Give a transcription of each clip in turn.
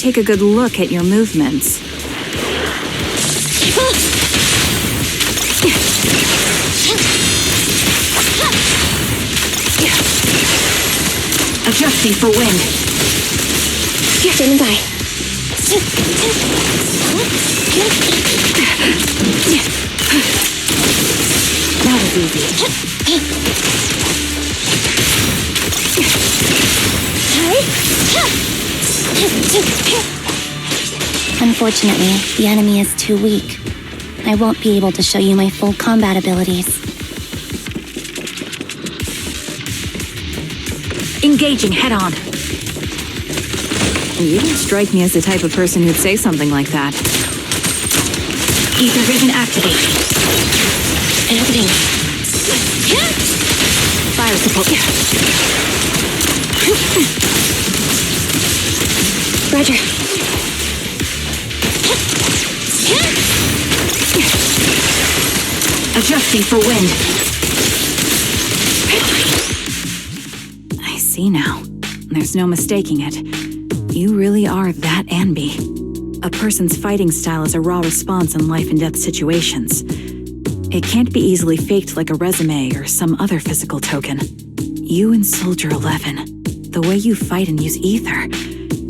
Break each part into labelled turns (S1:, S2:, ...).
S1: take a good look at your movements. Adjusting for wind.
S2: Standing by.
S1: That was easy.
S2: Unfortunately, the enemy is too weak. I won't be able to show you my full combat abilities.
S1: Engaging head-on. You don't strike me as the type of person who'd say something like that. Ether vision activate.
S2: Happening.
S1: Fire support.
S2: Roger.
S1: Adjusting for wind. I see now. There's no mistaking it. You really are that Anby. A person's fighting style is a raw response in life-and-death situations. It can't be easily faked like a resume or some other physical token. You and Soldier 11, the way you fight and use ether,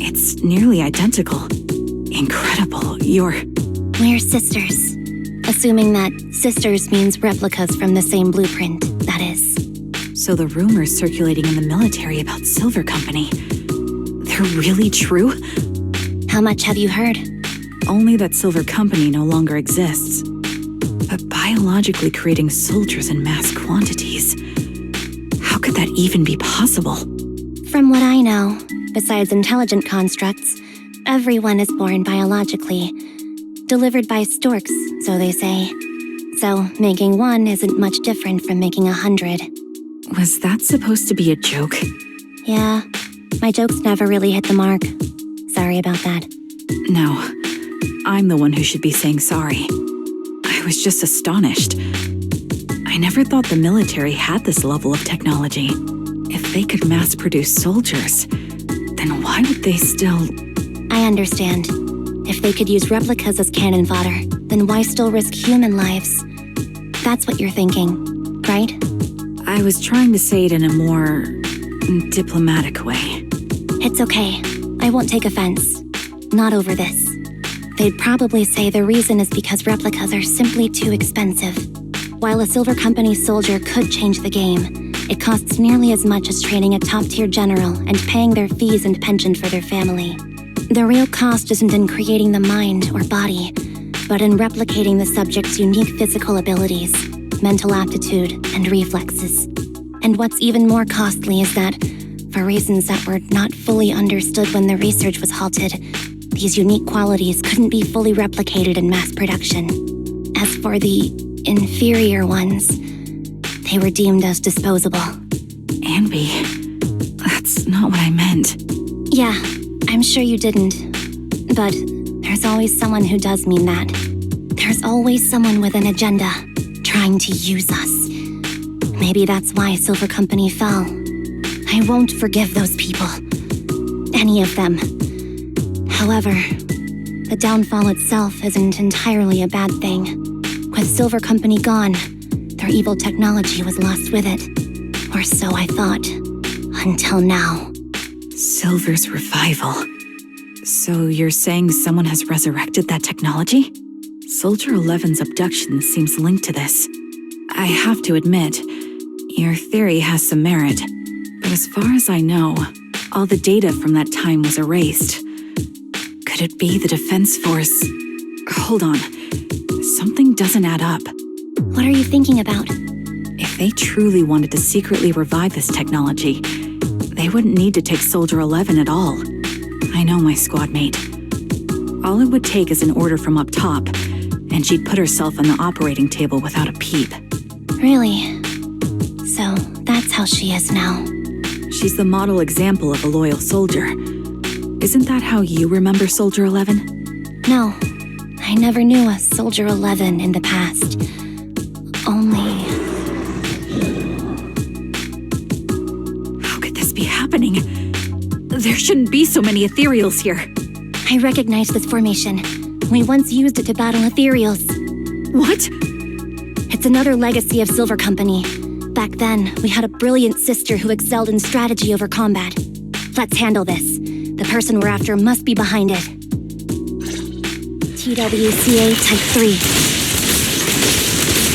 S1: it's nearly identical. Incredible.
S2: We're sisters. Assuming that sisters means replicas from the same blueprint, that is.
S1: So the rumors circulating in the military about Silver Company, they're really true?
S2: How much have you heard?
S1: Only that Silver Company no longer exists. But biologically creating soldiers in mass quantities, how could that even be possible?
S2: From what I know, besides intelligent constructs, everyone is born biologically. Delivered by storks, so they say. So making one isn't much different from making 100.
S1: Was that supposed to be a joke?
S2: Yeah, my jokes never really hit the mark. Sorry about that.
S1: No, I'm the one who should be saying sorry. I was just astonished. I never thought the military had this level of technology. If they could mass-produce soldiers, then why would they still...
S2: I understand. If they could use replicas as cannon fodder, then why still risk human lives? That's what you're thinking, right?
S1: I was trying to say it in a more diplomatic way.
S2: It's okay. I won't take offense. Not over this. They'd probably say the reason is because replicas are simply too expensive. While a Silver Company soldier could change the game, it costs nearly as much as training a top-tier general and paying their fees and pension for their family. The real cost isn't in creating the mind or body, but in replicating the subject's unique physical abilities, mental aptitude, and reflexes. And what's even more costly is that, for reasons that were not fully understood when the research was halted, these unique qualities couldn't be fully replicated in mass production. As for the inferior ones, they were deemed as disposable.
S1: Anby, that's not what I meant.
S2: Yeah, I'm sure you didn't. But there's always someone who does mean that. There's always someone with an agenda, trying to use us. Maybe that's why Silver Company fell. I won't forgive those people. Any of them. However, the downfall itself isn't entirely a bad thing. With Silver Company gone, their evil technology was lost with it. Or so I thought. Until now.
S1: Silver's revival. So you're saying someone has resurrected that technology? Soldier 11's abduction seems linked to this. I have to admit, your theory has some merit. But as far as I know, all the data from that time was erased. Could it be the Defense Force? Hold on. Something doesn't add up.
S2: What are you thinking about?
S1: If they truly wanted to secretly revive this technology, they wouldn't need to take Soldier 11 at all. I know my squad mate. All it would take is an order from up top, and she'd put herself on the operating table without a peep.
S2: Really? So that's how she is now.
S1: She's the model example of a loyal soldier. Isn't that how you remember Soldier 11?
S2: No, I never knew a Soldier 11 in the past. Only...
S1: How could this be happening? There shouldn't be so many ethereals here.
S2: I recognize this formation. We once used it to battle ethereals.
S1: What?
S2: It's another legacy of Silver Company. Back then, we had a brilliant sister who excelled in strategy over combat. Let's handle this. The person we're after must be behind it. TWCA Type 3.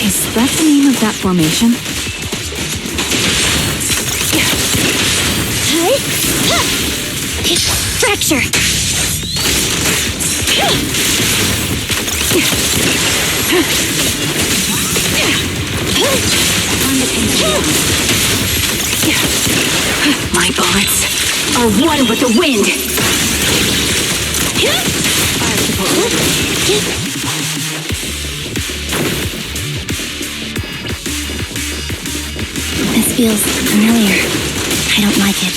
S1: Is that the name of that formation?
S2: Fracture!
S1: My bullets are one with the wind!
S2: This feels familiar. I don't like it.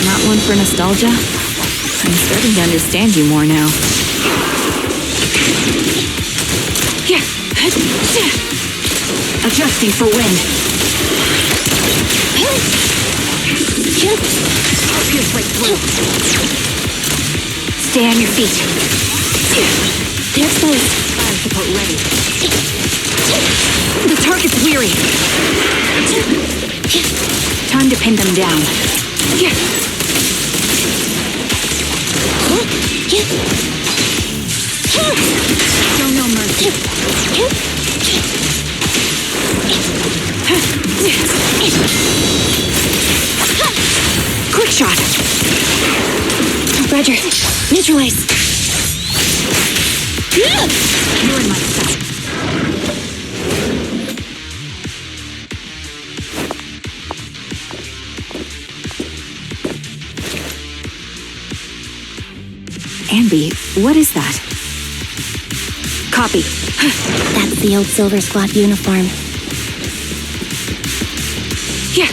S1: Not one for nostalgia? I'm starting to understand you more now. Adjusting for wind. I'll pierce right through. Stay on your feet.
S2: They're exposed.
S1: Fire support ready. The target's weary. Time to pin them down. Show no mercy. Quick shot.
S2: Roger. Neutralize.
S1: You're in my sight. Anby, what is that? Copy.
S2: That's the old Silver Squad uniform.
S1: Yeah.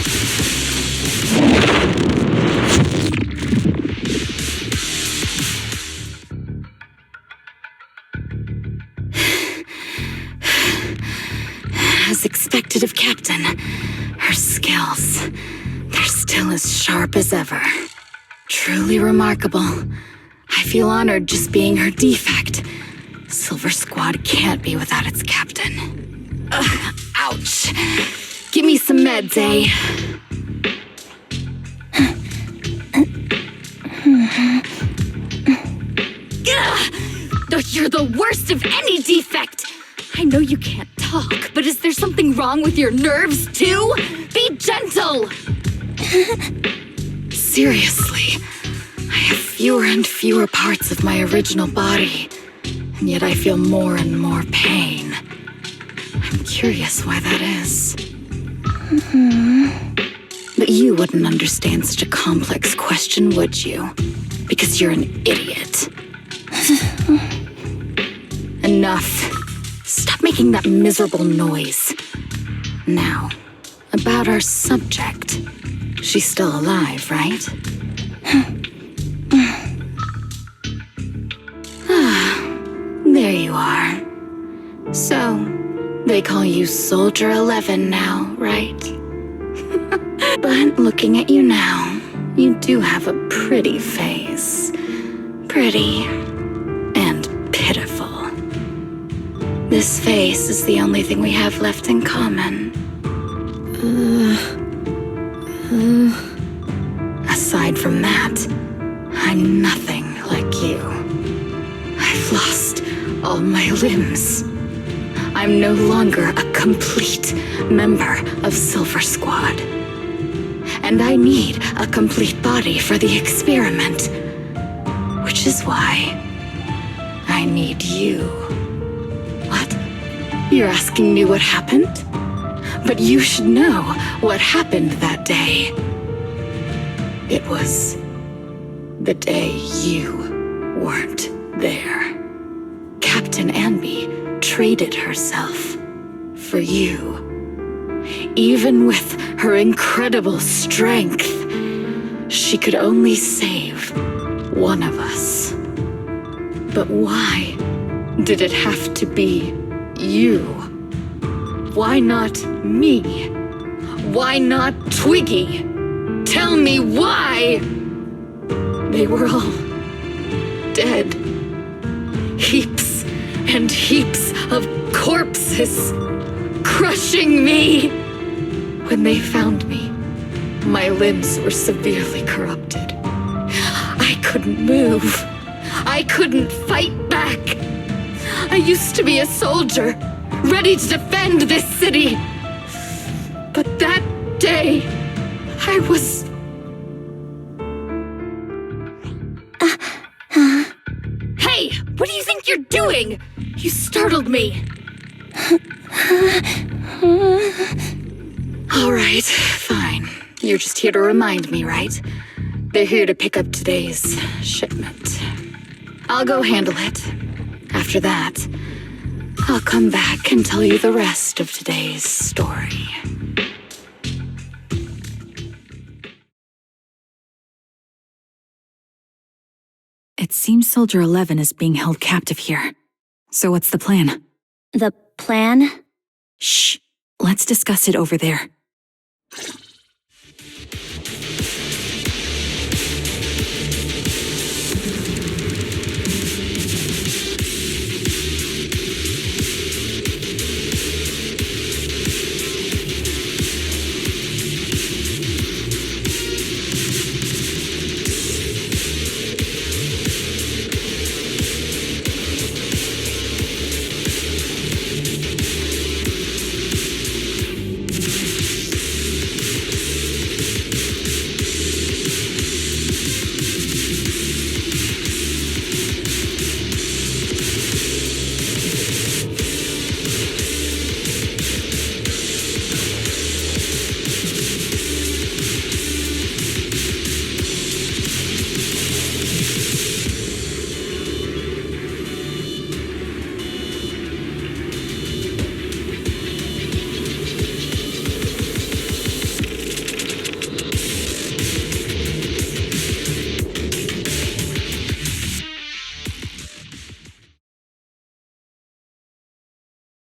S1: As expected of Captain, her skills, they're still as sharp as ever. Truly remarkable. I feel honored just being her defect. Silver Squad can't be without its captain. Ouch. Give me some meds, eh? You're the worst of any defect! I know you can't talk, but is there something wrong with your nerves, too? Be gentle! Seriously, I have fewer and fewer parts of my original body, and yet I feel more and more pain. I'm curious why that is. But you wouldn't understand such a complex question, would you? Because you're an idiot. Enough. Stop making that miserable noise. Now, about our subject. She's still alive, right? There you are. So, they call you Soldier 11 now, right? But looking at you now, you do have a pretty face. Pretty and pitiful. This face is the only thing we have left in common. Aside from that, I'm nothing like you. I've lost all my limbs. I'm no longer a complete member of Silver Squad. And I need a complete body for the experiment. Which is why I need you. What? You're asking me what happened? But you should know what happened that day. It was the day you weren't there. Captain Anby traded herself for you. Even with her incredible strength, she could only save one of us. But why did it have to be you? Why not me? Why not Twiggy? Tell me why! They were all dead. Heaps and heaps of corpses crushing me. When they found me, my limbs were severely corrupted. I couldn't move. I couldn't fight back. I used to be a soldier, ready to defend this city. But that day, I was... Hey, what do you think you're doing? You startled me. All right, fine. You're just here to remind me, right? They're here to pick up today's shipment. I'll go handle it. After that, I'll come back and tell you the rest of today's story. It seems Soldier 11 is being held captive here. So what's the plan?
S2: The plan?
S1: Shh. Let's discuss it over there.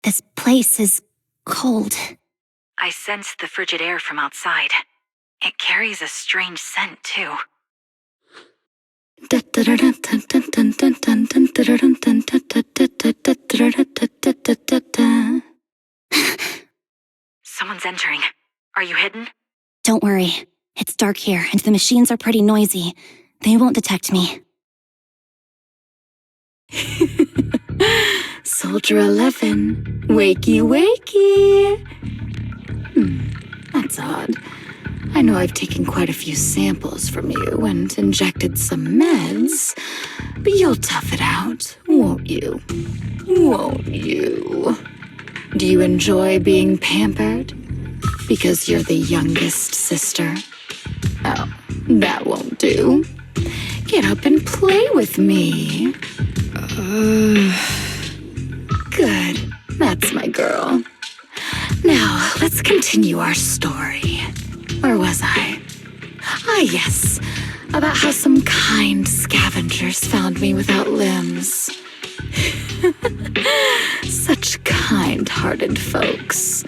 S2: This place is cold.
S1: I sensed the frigid air from outside. It carries a strange scent, too. Someone's entering. Are you hidden?
S2: Don't worry. It's dark here, and the machines are pretty noisy. They won't detect me.
S1: Soldier 11, wakey wakey. That's odd. I know I've taken quite a few samples from you and injected some meds, but you'll tough it out, won't you? Won't you? Do you enjoy being pampered? Because you're the youngest sister? Oh, that won't do. Get up and play with me. Good. That's my girl. Now, let's continue our story. Where was I? Ah, yes. About how some kind scavengers found me without limbs. Such kind-hearted folks.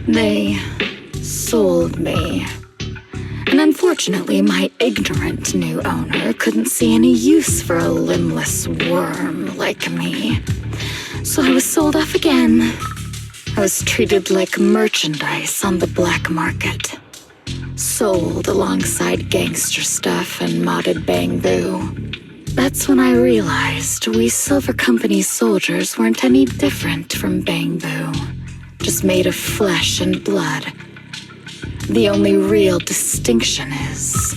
S1: They sold me. And unfortunately, my ignorant new owner couldn't see any use for a limbless worm like me. So I was sold off again. I was treated like merchandise on the black market. Sold alongside gangster stuff and modded bamboo. That's when I realized we Silver Company soldiers weren't any different from bamboo. Just made of flesh and blood. The only real distinction is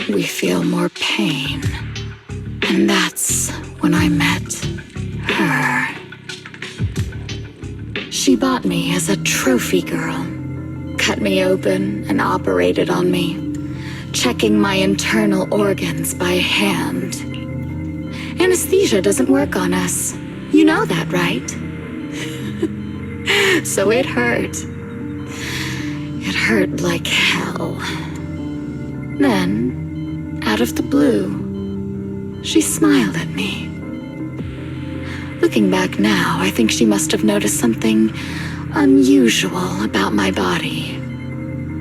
S1: we feel more pain. And that's when I met her. She bought me as a trophy girl, cut me open and operated on me, checking my internal organs by hand. Anesthesia doesn't work on us. You know that, right? So it hurt. It hurt like hell. Then, out of the blue, she smiled at me. Looking back now, I think she must have noticed something unusual about my body.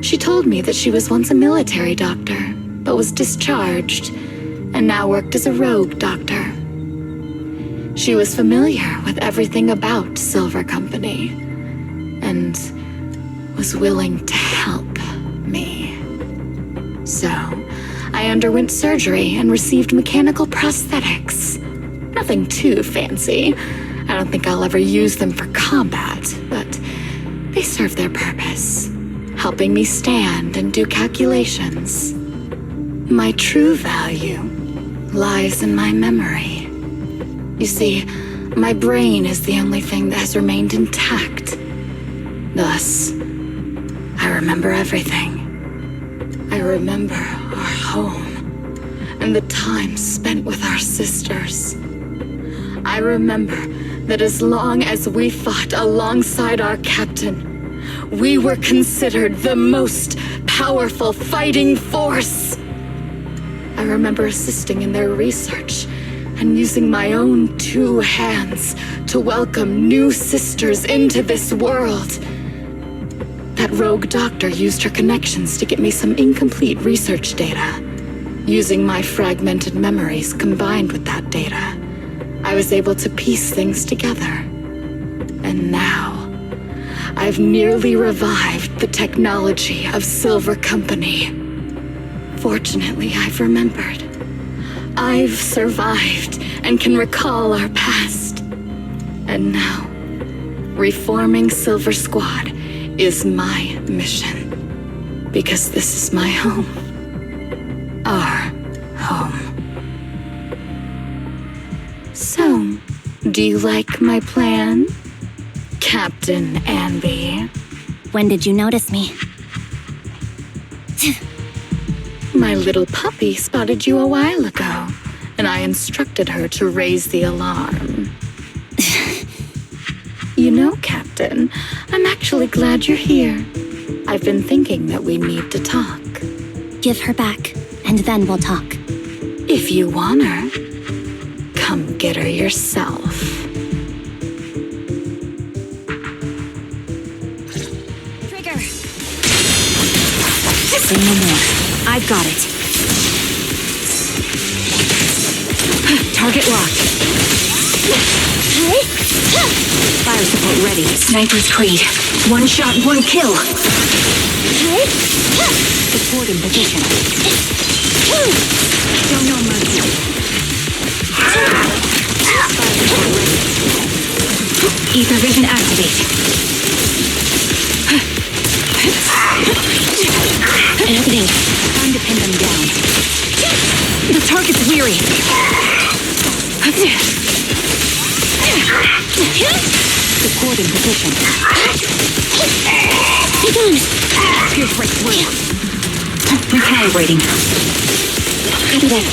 S1: She told me that she was once a military doctor, but was discharged, and now worked as a rogue doctor. She was familiar with everything about Silver Company, and was willing to help me. So, I underwent surgery and received mechanical prosthetics. Nothing too fancy. I don't think I'll ever use them for combat, but they serve their purpose, helping me stand and do calculations. My true value lies in my memory. You see, my brain is the only thing that has remained intact. Thus, I remember everything. I remember our home and the time spent with our sisters. I remember that as long as we fought alongside our captain, we were considered the most powerful fighting force. I remember assisting in their research and using my own 2 hands to welcome new sisters into this world. That rogue doctor used her connections to get me some incomplete research data. Using my fragmented memories combined with that data, I was able to piece things together. And now, I've nearly revived the technology of Silver Company. Fortunately, I've remembered. I've survived and can recall our past. And now, reforming Silver Squad is my mission. Because this is my home. Our home. So, do you like my plan, Captain Anby?
S2: When did you notice me?
S1: My little puppy spotted you a while ago, and I instructed her to raise the alarm. You know, Captain, I'm actually glad you're here. I've been thinking that we need to talk.
S2: Give her back, and then we'll talk.
S1: If you want her, come get her yourself.
S2: Trigger!
S1: Say no more. I've got it. Target locked. Fire support ready. Sniper's Creed. 1 shot, 1 kill. Support in position. Show no mercy. Fire support ready. Ether vision activate.
S2: Happening.
S1: Time to pin them down. The target's weary. Support in position.
S2: Be gone.
S1: Pierce right through. Recalibrating.
S2: Copy that.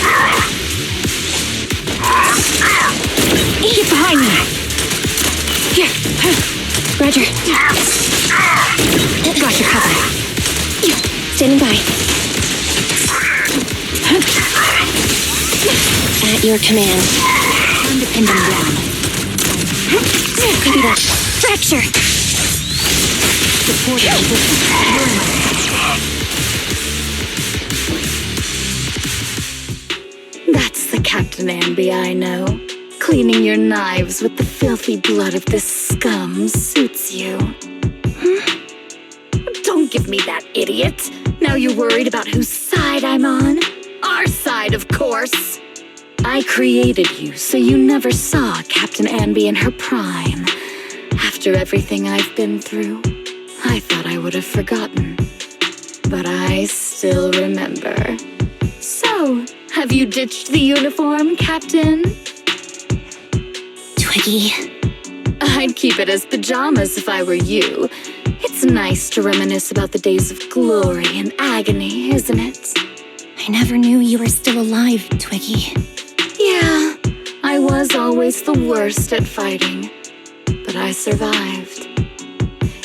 S1: Get behind me. Here.
S2: Roger.
S1: Got your cover.
S2: Standing by. At your command.
S1: Time to pin them down.
S2: Copy that. Fracture!
S1: Support in position. That's the Captain Anby I know. Cleaning your knives with the filthy blood of this scum suits you. Don't give me that, idiot. Now you're worried about whose side I'm on? Our side, of course. I created you so you never saw Captain Anby in her prime. After everything I've been through, I thought I would have forgotten. But I still remember. So, have you ditched the uniform, Captain?
S2: Twiggy.
S1: I'd keep it as pajamas if I were you. It's nice to reminisce about the days of glory and agony, isn't it?
S2: I never knew you were still alive, Twiggy.
S1: Yeah, I was always the worst at fighting, but I survived.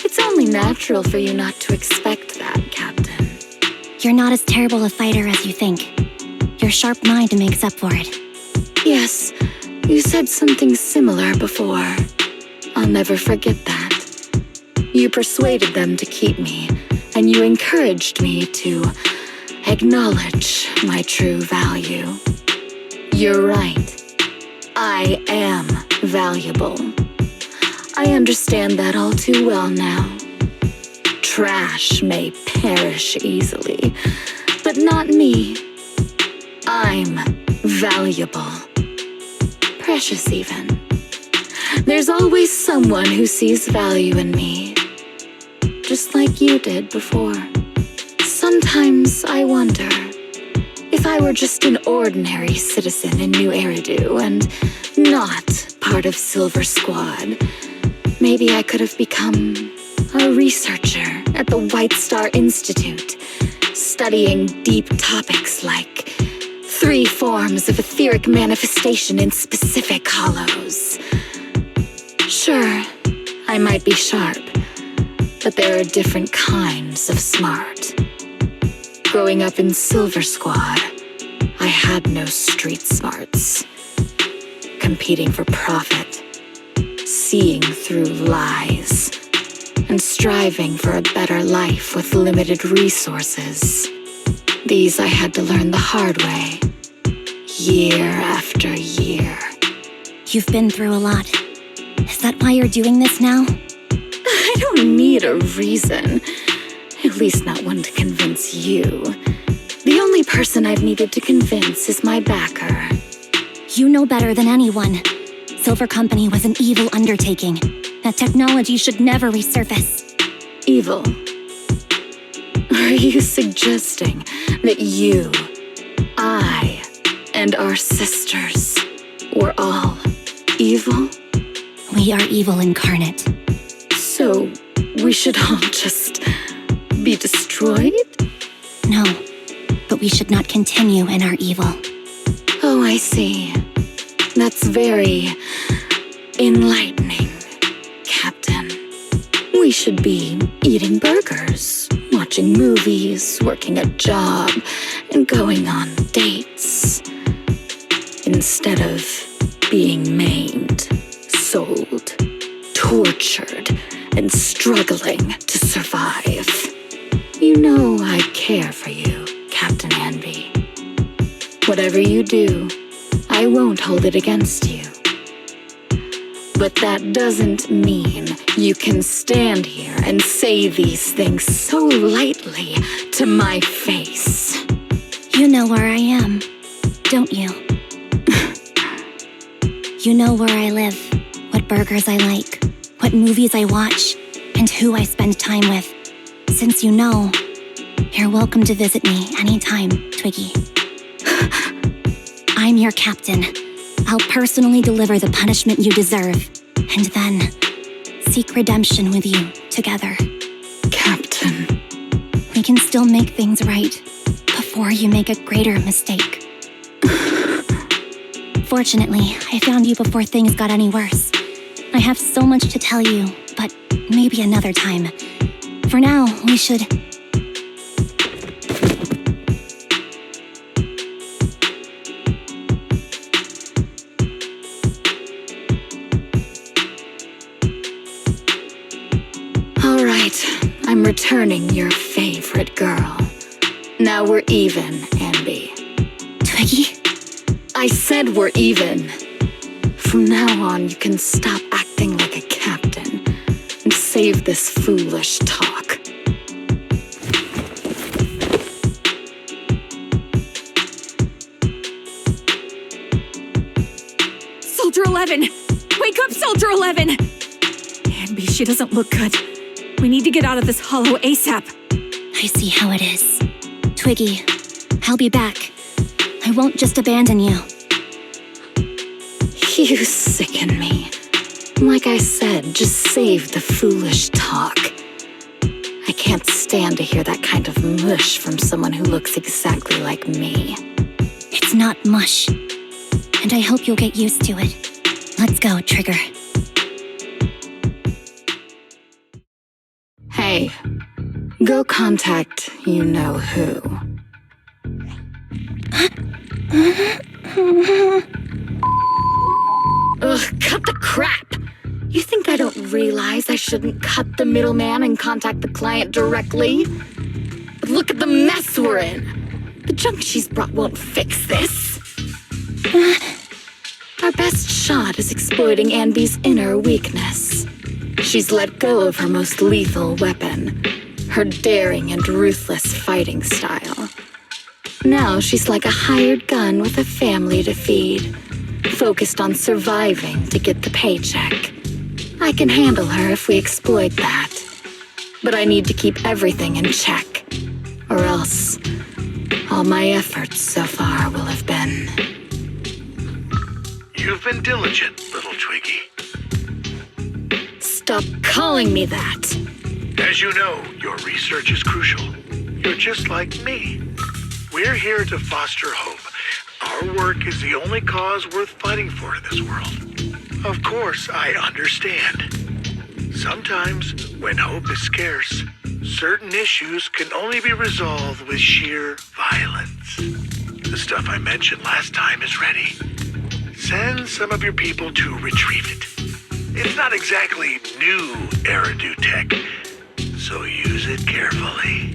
S1: It's only natural for you not to expect that, Captain.
S2: You're not as terrible a fighter as you think. Your sharp mind makes up for it.
S1: Yes, you said something similar before. I'll never forget that. You persuaded them to keep me, and you encouraged me to acknowledge my true value. You're right. I am valuable. I understand that all too well now. Trash may perish easily, but not me. I'm valuable. Precious even. There's always someone who sees value in me, just like you did before. Sometimes I wonder if I were just an ordinary citizen in New Eridu and not part of Silver Squad, maybe I could have become a researcher at the White Star Institute, studying deep topics like 3 forms of etheric manifestation in specific hollows. Sure, I might be sharp, but there are different kinds of smart. Growing up in Silver Squad, I had no street smarts. Competing for profit, seeing through lies, and striving for a better life with limited resources. These I had to learn the hard way, year after year.
S2: You've been through a lot. Is that why you're doing this now?
S1: I don't need a reason. At least not one to convince you. The only person I've needed to convince is my backer.
S2: You know better than anyone. Silver Company was an evil undertaking. That technology should never resurface.
S1: Evil? Are you suggesting that you, I, and our sisters were all evil?
S2: We are evil incarnate.
S1: So, we should all just be destroyed?
S2: No, but we should not continue in our evil.
S1: Oh, I see. That's very enlightening, Captain. We should be eating burgers, watching movies, working a job, and going on dates. Instead of being maimed, sold, tortured, and struggling to survive. You know I care for you, Captain Anby. Whatever you do, I won't hold it against you. But that doesn't mean you can stand here and say these things so lightly to my face.
S2: You know where I am, don't you? You know where I live, what burgers I like, what movies I watch, and who I spend time with. Since you know, you're welcome to visit me anytime, Twiggy. I'm your captain. I'll personally deliver the punishment you deserve, and then seek redemption with you together.
S1: Captain.
S2: We can still make things right before you make a greater mistake. Fortunately, I found you before things got any worse. I have so much to tell you, but maybe another time. For now, we should...
S1: All right, I'm returning your favorite girl. Now we're even, Anby.
S2: Twiggy?
S1: I said we're even. From now on, you can stop acting like a captain and save this foolish talk.
S3: Soldier 11! Wake up, Soldier 11! Anby, she doesn't look good. We need to get out of this hollow ASAP.
S2: I see how it is. Twiggy, I'll be back. I won't just abandon you.
S1: You sicken me. Like I said, just save the foolish talk. I can't stand to hear that kind of mush from someone who looks exactly like me.
S2: It's not mush. And I hope you'll get used to it. Let's go, Trigger.
S1: Hey, go contact you-know-who. Ugh, cut the crap! You think I don't realize I shouldn't cut the middleman and contact the client directly? But look at the mess we're in! The junk she's brought won't fix this. Our best shot is exploiting Anby's inner weakness. She's let go of her most lethal weapon, her daring and ruthless fighting style. Now she's like a hired gun with a family to feed, focused on surviving to get the paycheck. I can handle her if we exploit that. But I need to keep everything in check, or else all my efforts so far will have been...
S4: You've been diligent, little Twiggy.
S1: Stop calling me that!
S4: As you know, your research is crucial. You're just like me. We're here to foster hope. Our work is the only cause worth fighting for in this world. Of course, I understand. Sometimes, when hope is scarce, certain issues can only be resolved with sheer violence. The stuff I mentioned last time is ready. Send some of your people to retrieve it. It's not exactly new Eridu tech, so use it carefully.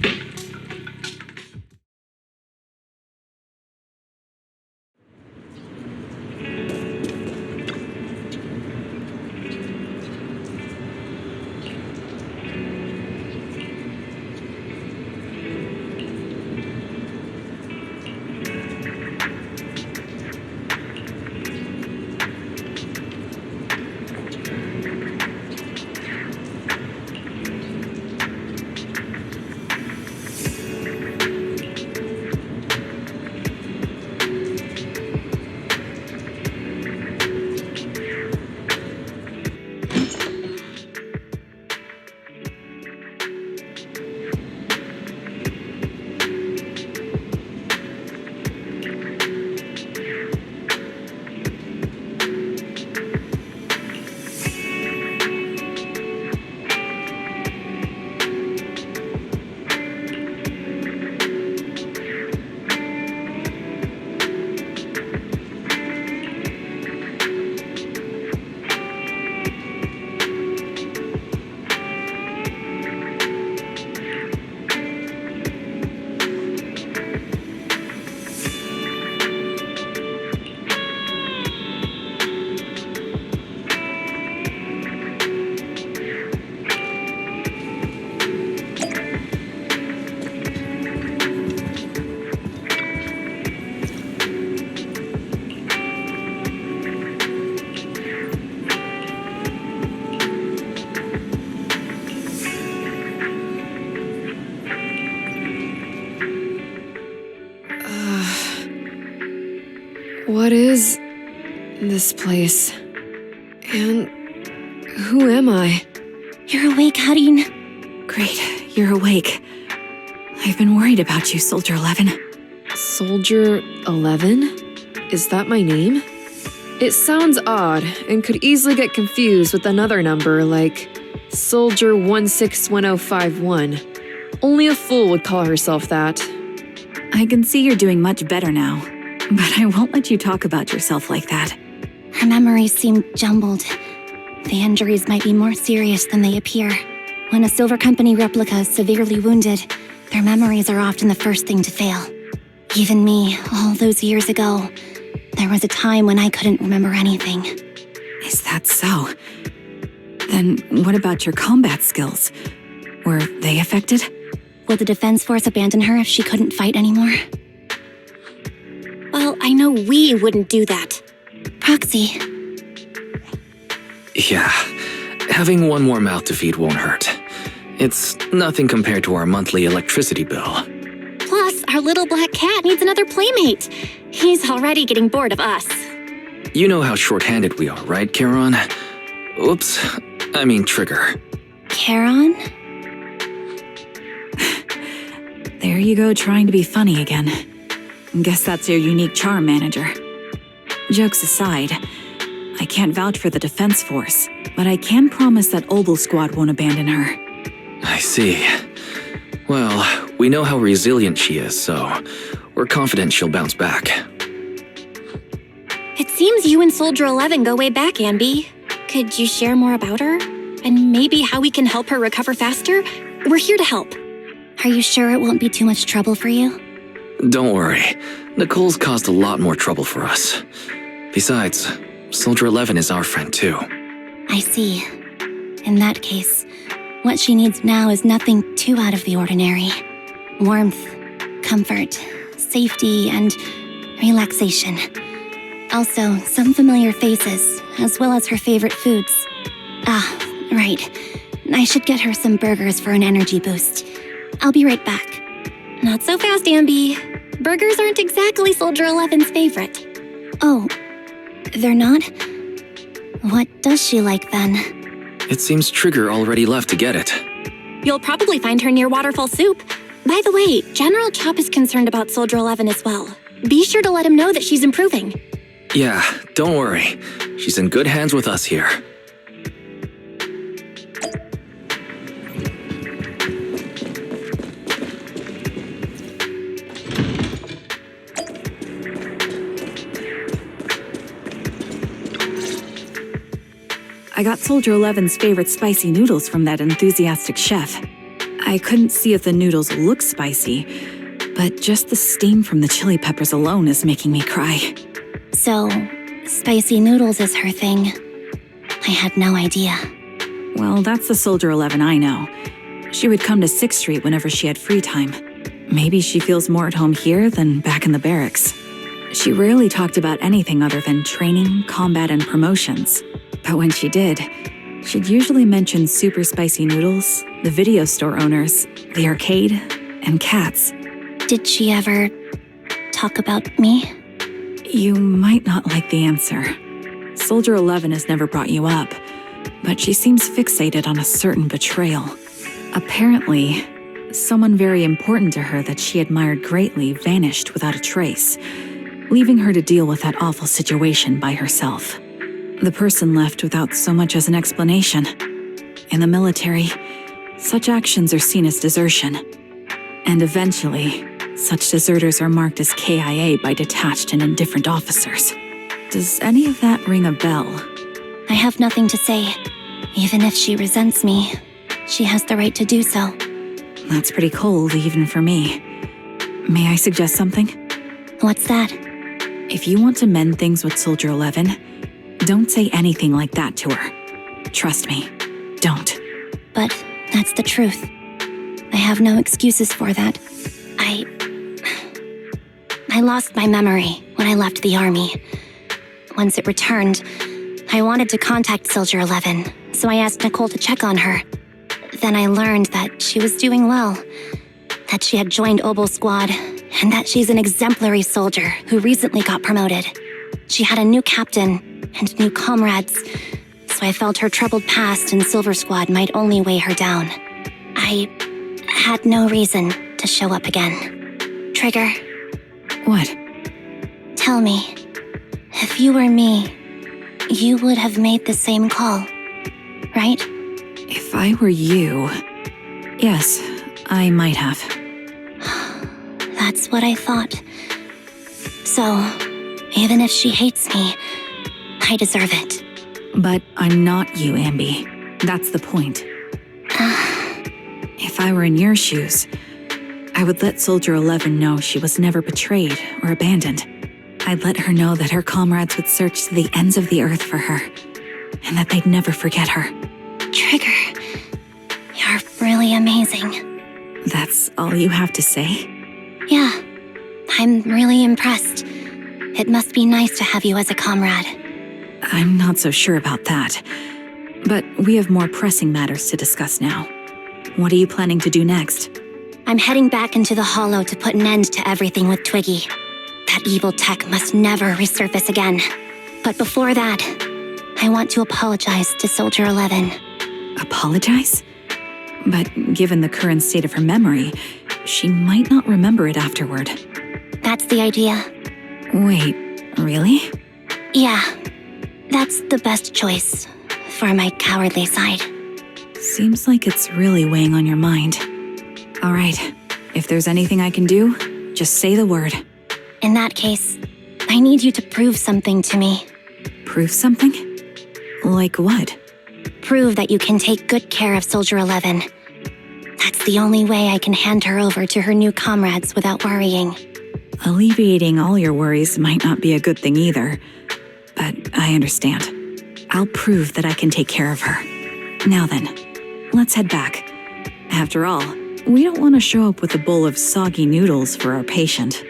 S5: What is this place? And who am I?
S2: You're awake, Harin.
S1: Great, you're awake. I've been worried about you, Soldier 11.
S5: Soldier 11? Is that my name? It sounds odd and could easily get confused with another number like Soldier 161051. Only a fool would call herself that.
S1: I can see you're doing much better now, but I won't let you talk about yourself like that.
S2: Her memories seem jumbled. The injuries might be more serious than they appear. When a Silver Company replica is severely wounded, their memories are often the first thing to fail. Even me, all those years ago, there was a time when I couldn't remember anything.
S1: Is that so? Then what about your combat skills? Were they affected?
S2: Will the Defense Force abandon her if she couldn't fight anymore? Well, I know we wouldn't do that. Proxy.
S6: Yeah, having one more mouth to feed won't hurt. It's nothing compared to our monthly electricity bill.
S2: Plus, our little black cat needs another playmate. He's already getting bored of us.
S6: You know how short-handed we are, right, Charon? Oops, I mean Trigger.
S2: Charon?
S1: There you go, trying to be funny again. Guess that's your unique charm, Manager. Jokes aside, I can't vouch for the Defense Force, but I can promise that Obel Squad won't abandon her.
S6: I see. Well, we know how resilient she is, so we're confident she'll bounce back.
S2: It seems you and Soldier 11 go way back, Anby. Could you share more about her? And maybe how we can help her recover faster? We're here to help. Are you sure it won't be too much trouble for you?
S6: Don't worry. Nicole's caused a lot more trouble for us. Besides, Soldier 11 is our friend too.
S2: I see. In that case, what she needs now is nothing too out of the ordinary. Warmth, comfort, safety, and relaxation. Also, some familiar faces, as well as her favorite foods. Ah, right. I should get her some burgers for an energy boost. I'll be right back. Not so fast, Anby. Burgers aren't exactly Soldier 11's favorite. Oh, they're not? What does she like then?
S6: It seems Trigger already left to get it.
S2: You'll probably find her near Waterfall Soup. By the way, General Chop is concerned about Soldier 11 as well. Be sure to let him know that she's improving.
S6: Yeah, don't worry. She's in good hands with us here.
S1: I got Soldier 11's favorite spicy noodles from that enthusiastic chef. I couldn't see if the noodles look spicy, but just the steam from the chili peppers alone is making me cry.
S2: So, spicy noodles is her thing. I had no idea.
S1: Well, that's the Soldier 11 I know. She would come to 6th Street whenever she had free time. Maybe she feels more at home here than back in the barracks. She rarely talked about anything other than training, combat, and promotions. But when she did, she'd usually mention super spicy noodles, the video store owners, the arcade, and cats.
S2: Did she ever talk about me?
S1: You might not like the answer. Soldier 11 has never brought you up, but she seems fixated on a certain betrayal. Apparently, someone very important to her that she admired greatly vanished without a trace, leaving her to deal with that awful situation by herself. The person left without so much as an explanation. In the military, such actions are seen as desertion. And eventually, such deserters are marked as KIA by detached and indifferent officers. Does any of that ring a bell?
S2: I have nothing to say. Even if she resents me, she has the right to do so.
S1: That's pretty cold, even for me. May I suggest something?
S2: What's that?
S1: If you want to mend things with Soldier 11, don't say anything like that to her. Trust me, don't.
S2: But that's the truth. I have no excuses for that. I lost my memory when I left the army. Once it returned, I wanted to contact Soldier 11, so I asked Nicole to check on her. Then I learned that she was doing well, that she had joined Obel Squad, and that she's an exemplary soldier who recently got promoted. She had a new captain and new comrades, so I felt her troubled past in Silver Squad might only weigh her down. I had no reason to show up again. Trigger.
S1: What?
S2: Tell me, if you were me, you would have made the same call, right?
S1: If I were you... Yes, I might have.
S2: That's what I thought. So, even if she hates me, I deserve it.
S1: But I'm not you, Anby. That's the point. If I were in your shoes, I would let Soldier 11 know she was never betrayed or abandoned. I'd let her know that her comrades would search to the ends of the earth for her, and that they'd never forget her.
S2: Trigger, you're really amazing.
S1: That's all you have to say?
S2: Yeah, I'm really impressed. It must be nice to have you as a comrade.
S1: I'm not so sure about that. But we have more pressing matters to discuss now. What are you planning to do next?
S2: I'm heading back into the Hollow to put an end to everything with Twiggy. That evil tech must never resurface again. But before that, I want to apologize to Soldier 11.
S1: Apologize? But given the current state of her memory, she might not remember it afterward.
S2: That's the idea.
S1: Wait, really?
S2: Yeah, that's the best choice for my cowardly side.
S1: Seems like it's really weighing on your mind. All right, if there's anything I can do, just say the word.
S2: In that case, I need you to prove something to me.
S1: Prove something? Like what?
S2: Prove that you can take good care of Soldier 11. That's the only way I can hand her over to her new comrades without worrying.
S1: Alleviating all your worries might not be a good thing either, but I understand. I'll prove that I can take care of her. Now then, let's head back. After all, we don't want to show up with a bowl of soggy noodles for our patient.